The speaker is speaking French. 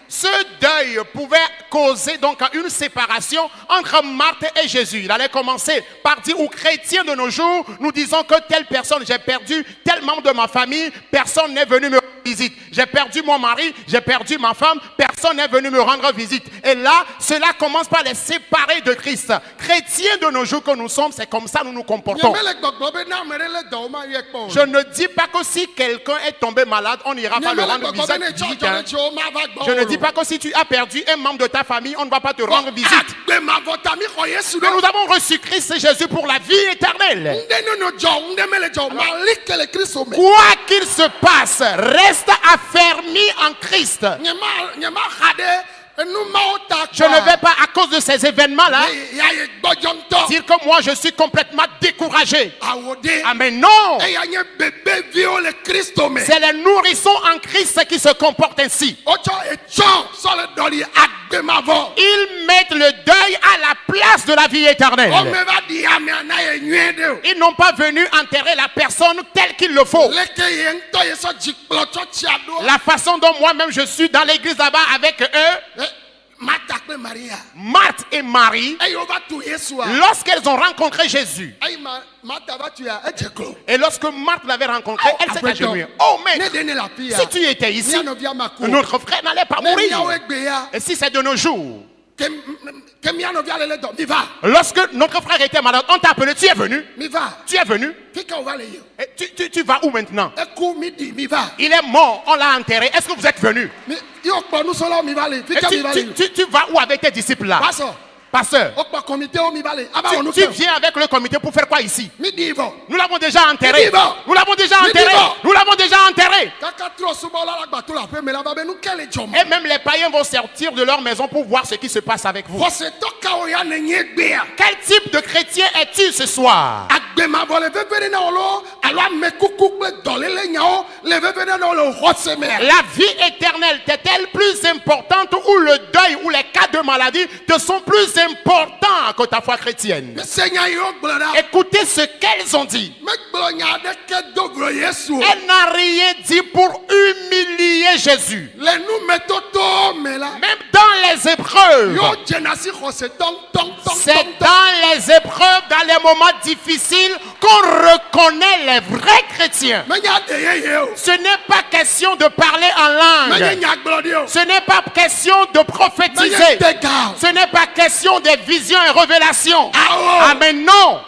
Ce deuil pouvait causer donc une séparation entre Marthe et Jésus. Il allait commencer par dire aux chrétiens de nos jours, nous disons que telle personne, j'ai perdu tel membre de ma famille, personne n'est venu me rendre visite. J'ai perdu mon mari, j'ai perdu ma femme, personne n'est venu me rendre visite. Et là, cela commence par les séparer de Christ. Chrétiens de nos jours que nous sommes, c'est comme ça que nous nous comportons. Je ne dis pas que si quelqu'un est tombé malade, on n'ira pas le rendre visite. Je ne dis pas que si tu as perdu un membre de ta famille, on ne va pas te rendre visite. Mais nous avons reçu Christ et Jésus pour la vie éternelle. Quoi qu'il se passe, reste affermi en Christ. Je ne vais pas, à cause de ces événements-là, dire que moi je suis complètement découragé. Ah mais non! C'est les nourrissons en Christ qui se comportent ainsi. Ils mettent le deuil à la place de la vie éternelle. Ils n'ont pas venu enterrer la personne telle qu'il le faut. La façon dont moi-même je suis dans l'église là-bas avec eux, Marthe et Marie, lorsqu'elles ont rencontré Jésus, et lorsque Marthe l'avait rencontré, elle s'est agenouillée. Oh mais si tu étais ici, notre frère n'allait pas mourir. Et si c'est de nos jours, lorsque notre frère était malade, on t'a appelé, tu es venu. Tu es venu. Et tu vas où maintenant? Il est mort, on l'a enterré. Est-ce que vous êtes venu? Tu vas où avec tes disciples là? Pasteur, tu viens avec le comité pour faire quoi ici? Nous l'avons déjà enterré. Nous l'avons déjà enterré. Nous l'avons déjà enterré. Et même les païens vont sortir de leur maison pour voir ce qui se passe avec vous. Quel type de chrétien es-tu ce soir? La vie éternelle est-elle plus importante ou le deuil ou les cas de maladie te sont plus importants que ta foi chrétienne? Écoutez ce qu'elles ont dit. Elle n'a rien dit pour humilier Jésus. Même dans les épreuves, c'est dans les épreuves, dans les moments difficiles qu'on reconnaît les vrais chrétiens. Ce n'est pas question de parler en langue. Ce n'est pas question de prophétiser. Ce n'est pas question des visions et révélations. Ah mais non.